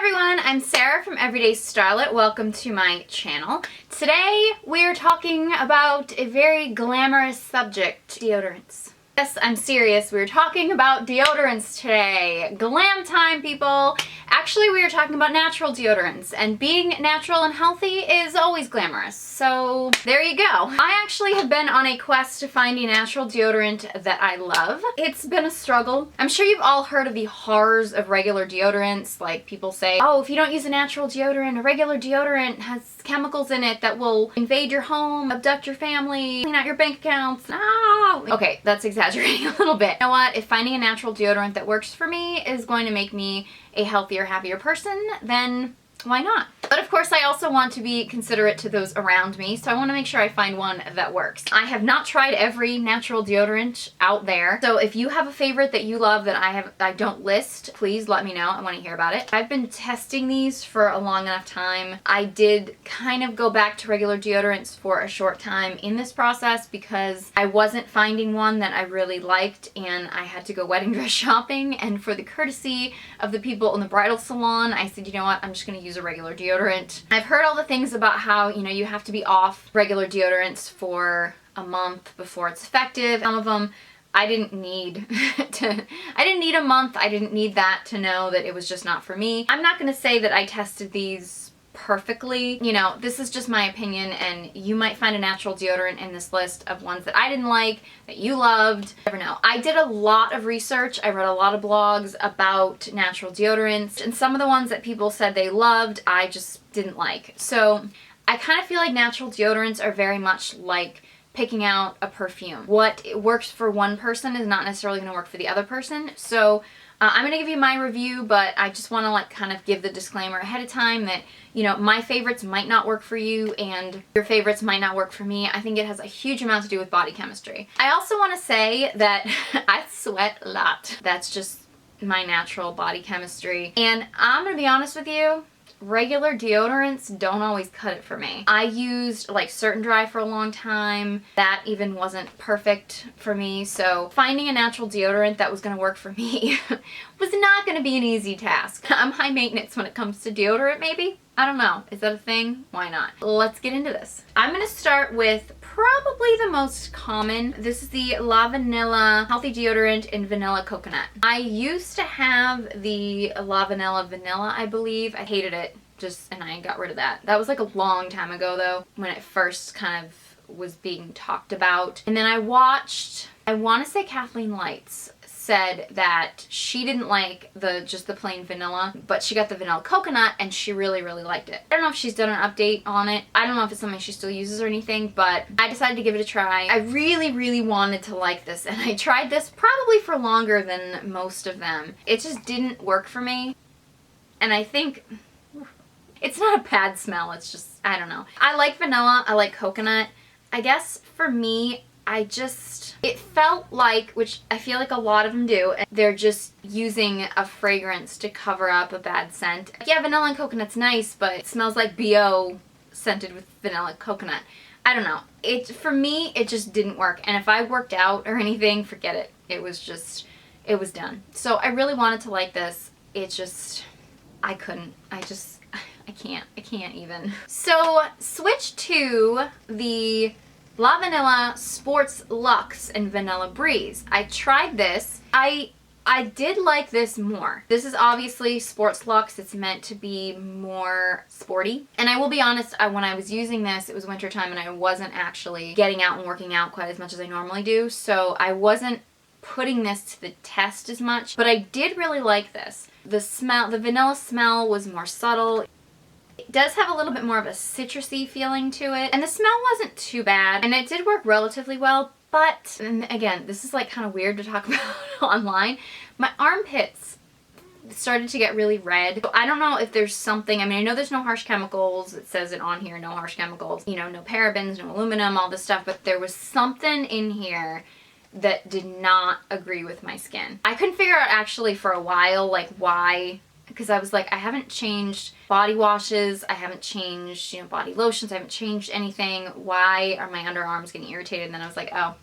everyone, I'm Sarah from Everyday Starlet. Welcome to my channel. Today we're talking about a very glamorous subject, deodorants. Yes, I'm serious. We're talking about deodorants today. Glam time, people. Actually, we are talking about natural deodorants, and being natural and healthy is always glamorous. So there you go. I actually have been on a quest to find a natural deodorant that I love. It's been a struggle. I'm sure you've all heard of the horrors of regular deodorants. Like people say, oh, if you don't use a natural deodorant, a regular deodorant has chemicals in it that will invade your home, abduct your family, clean out your bank accounts. No! Okay, that's exaggerating a little bit. You know what? If finding a natural deodorant that works for me is going to make me a healthier, happier person, then why not? But of course, I also want to be considerate to those around me, so I want to make sure I find one that works. I have not tried every natural deodorant out there, so if you have a favorite that you love that I don't list, please let me know. I want to hear about it. I've been testing these for a long enough time. I did kind of go back to regular deodorants for a short time in this process because I wasn't finding one that I really liked, and I had to go wedding dress shopping, and for the courtesy of the people in the bridal salon, I said, you know what, I'm just going to use a regular deodorant. I've heard all the things about how, you know, you have to be off regular deodorants for a month before it's effective. Some of them I didn't need I didn't need a month. I didn't need that to know that it was just not for me. I'm not going to say that I tested these perfectly. You know, this is just my opinion, and you might find a natural deodorant in this list of ones that I didn't like, that you loved. Never know. I did a lot of research. I read a lot of blogs about natural deodorants, and some of the ones that people said they loved, I just didn't like. So I kind of feel like natural deodorants are very much like picking out a perfume. What works for one person is not necessarily going to work for the other person. So I'm going to give you my review, but I just want to like kind of give the disclaimer ahead of time that, you know, my favorites might not work for you and your favorites might not work for me. I think it has a huge amount to do with body chemistry. I also want to say that I sweat a lot. That's just my natural body chemistry. And I'm going to be honest with you, regular deodorants don't always cut it for me. I used like Certain Dry for a long time. That even wasn't perfect for me. So finding a natural deodorant that was going to work for me was not going to be an easy task. I'm high maintenance when it comes to deodorant, maybe? I don't know. Is that a thing? Why not? Let's get into this. I'm going to start with probably the most common. This is the Lavanila Healthy Deodorant in Vanilla Coconut. I used to have the Lavanila Vanilla, I believe. I hated it, and I got rid of that. That was like a long time ago though, when it first kind of was being talked about. And then I watched, I want to say Kathleen Lights said that she didn't like just the plain vanilla, but she got the vanilla coconut and she really, really liked it. I don't know if she's done an update on it. I don't know if it's something she still uses or anything, but I decided to give it a try. I really, really wanted to like this, and I tried this probably for longer than most of them. It just didn't work for me, and I think it's not a bad smell. It's just, I don't know. I like vanilla. I like coconut. I guess for me, it felt like, which I feel like a lot of them do, they're just using a fragrance to cover up a bad scent. Yeah, vanilla and coconut's nice, but it smells like BO scented with vanilla coconut. I don't know. For me, it just didn't work. And if I worked out or anything, forget it. It was done. So I really wanted to like this. I couldn't. I can't even. So switch to the Lavanila Sports Luxe and Vanilla Breeze. I tried this. I did like this more. This is obviously Sports Luxe. It's meant to be more sporty. And I will be honest, when I was using this, it was wintertime and I wasn't actually getting out and working out quite as much as I normally do. So I wasn't putting this to the test as much, but I did really like this. The vanilla smell was more subtle. It does have a little bit more of a citrusy feeling to it, and the smell wasn't too bad, and it did work relatively well, but, and again, this is like kind of weird to talk about online, my armpits started to get really red. So I don't know if there's something, I mean, I know there's no harsh chemicals, it says it on here, no harsh chemicals, you know, no parabens, no aluminum, all this stuff, but there was something in here that did not agree with my skin. I couldn't figure out actually for a while, like, why, because I was like, I haven't changed body washes, I haven't changed, you know, body lotions, I haven't changed anything. Why are my underarms getting irritated? And then I was like, oh,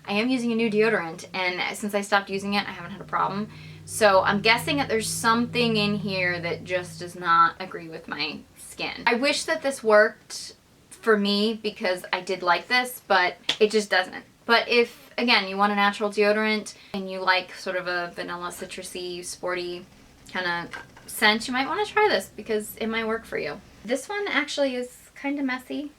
I am using a new deodorant, and since I stopped using it, I haven't had a problem. So I'm guessing that there's something in here that just does not agree with my skin. I wish that this worked for me because I did like this, but it just doesn't. But if, again, you want a natural deodorant and you like sort of a vanilla, citrusy, sporty kind of scent, you might want to try this because it might work for you. This one actually is kind of messy.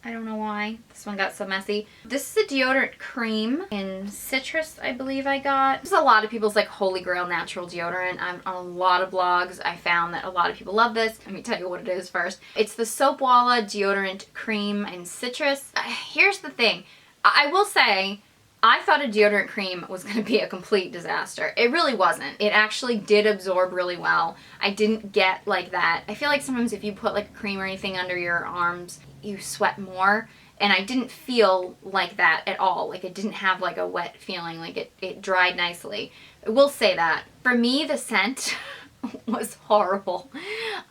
I don't know why this one got so messy. This is a deodorant cream in citrus, I believe I got. This is a lot of people's like holy grail natural deodorant. I'm on a lot of blogs. I found that a lot of people love this. Let me tell you what it is first. It's the Soapwalla deodorant cream in citrus. Here's the thing. I will say, I thought a deodorant cream was going to be a complete disaster. It really wasn't. It actually did absorb really well. I didn't get like that. I feel like sometimes if you put like a cream or anything under your arms, you sweat more. And I didn't feel like that at all. Like it didn't have like a wet feeling. Like it dried nicely. I will say that. For me, the scent was horrible.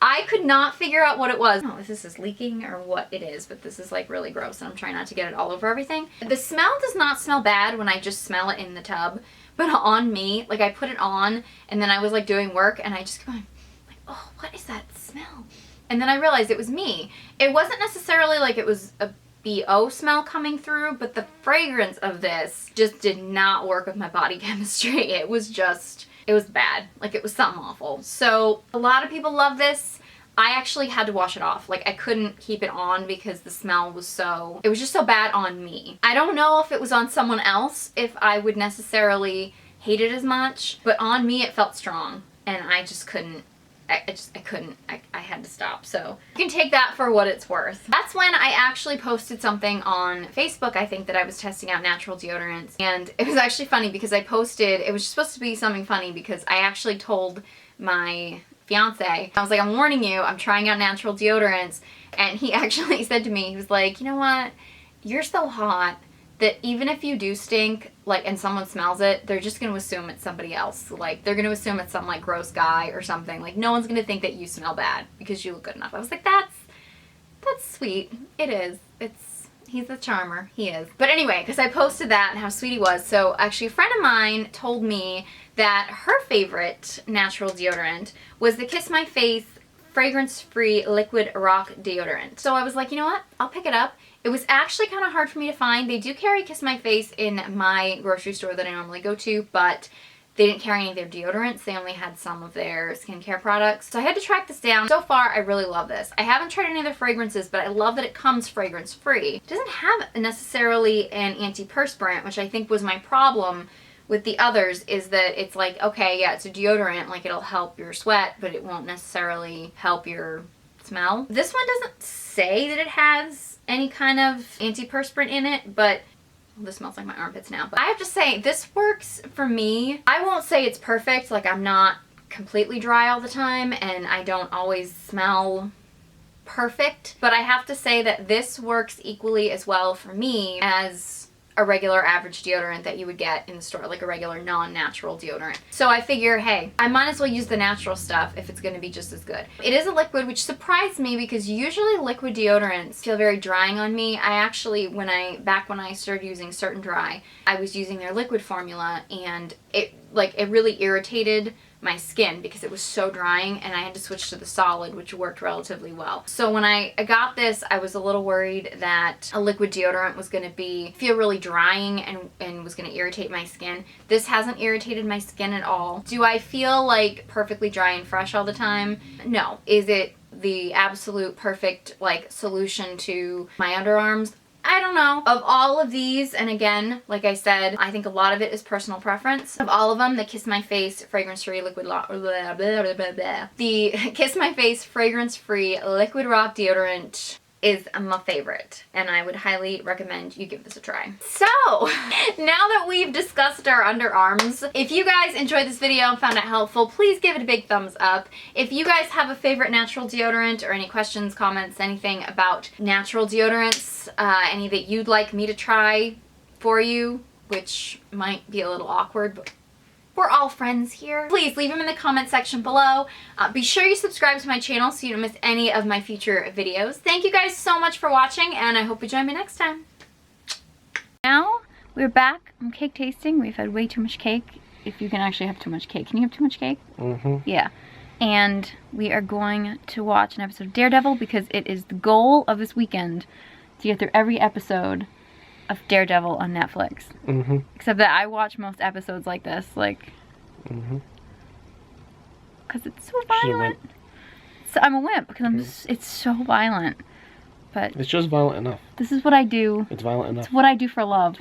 I could not figure out what it was. I don't know if this is leaking or what it is, but this is like really gross and I'm trying not to get it all over everything. The smell does not smell bad when I just smell it in the tub, but on me, like I put it on and then I was like doing work and I just going like, oh, what is that smell? And then I realized it was me. It wasn't necessarily like it was a BO smell coming through, but the fragrance of this just did not work with my body chemistry. It was bad. Like it was something awful. So a lot of people love this. I actually had to wash it off. Like I couldn't keep it on because the smell was it was just so bad on me. I don't know if it was on someone else, if I would necessarily hate it as much, but on me it felt strong and I just couldn't. I had to stop. So you can take that for what it's worth. That's when I actually posted something on Facebook, I think, that I was testing out natural deodorants. And it was actually funny because I posted, it was supposed to be something funny because I actually told my fiance, I was like, I'm warning you, I'm trying out natural deodorants. And he actually said to me, he was like, you know what? You're so hot that even if you do stink, like, and someone smells it, they're just gonna assume it's somebody else. Like, they're gonna assume it's some, like, gross guy or something. Like, no one's gonna think that you smell bad because you look good enough. I was like, that's sweet. It is. He's a charmer. He is. But anyway, because I posted that and how sweet he was, so actually a friend of mine told me that her favorite natural deodorant was the Kiss My Face fragrance-free liquid rock deodorant. So I was like, you know what? I'll pick it up. It was actually kind of hard for me to find. They do carry Kiss My Face in my grocery store that I normally go to, but they didn't carry any of their deodorants. They only had some of their skincare products. So I had to track this down. So far, I really love this. I haven't tried any other fragrances, but I love that it comes fragrance-free. It doesn't have necessarily an antiperspirant, which I think was my problem with the others, is that it's like, okay, yeah, it's a deodorant, like it'll help your sweat, but it won't necessarily help your smell. This one doesn't say that it has any kind of antiperspirant in it, but this smells like my armpits now. But I have to say, this works for me. I won't say it's perfect, like I'm not completely dry all the time and I don't always smell perfect, but I have to say that this works equally as well for me as a regular average deodorant that you would get in the store, like a regular non-natural deodorant. So I figure, hey, I might as well use the natural stuff if it's gonna be just as good. It is a liquid, which surprised me because usually liquid deodorants feel very drying on me. I actually, back when I started using Certain Dry, I was using their liquid formula and it really irritated my skin because it was so drying, and I had to switch to the solid, which worked relatively well. So when I got this, I was a little worried that a liquid deodorant was going to feel really drying and was going to irritate my skin. This hasn't irritated my skin at all. Do I feel like perfectly dry and fresh all the time? No. Is it the absolute perfect like solution to my underarms? I don't know. Of all of these, and again, like I said, I think a lot of it is personal preference. Of all of them, the Kiss My Face fragrance-free liquid the Kiss My Face fragrance-free liquid rock deodorant is my favorite, and I would highly recommend you give this a try. So, now that we've discussed our underarms, if you guys enjoyed this video and found it helpful, please give it a big thumbs up. If you guys have a favorite natural deodorant or any questions, comments, anything about natural deodorants, any that you'd like me to try for you, which might be a little awkward, but we're all friends here. Please leave them in the comment section below. Be sure you subscribe to my channel so you don't miss any of my future videos. Thank you guys so much for watching, and I hope you join me next time. Now, we're back on cake tasting. We've had way too much cake. if you can actually have too much cake. Can you have too much cake? Mm-hmm. Yeah. And we are going to watch an episode of Daredevil because it is the goal of this weekend to get through every episode of Daredevil on Netflix. Mm-hmm. Except that I watch most episodes like this, like, because it's so violent. So I'm a wimp because I'm just, it's so violent. But it's just violent enough. This is what I do. It's violent enough. It's what I do for love.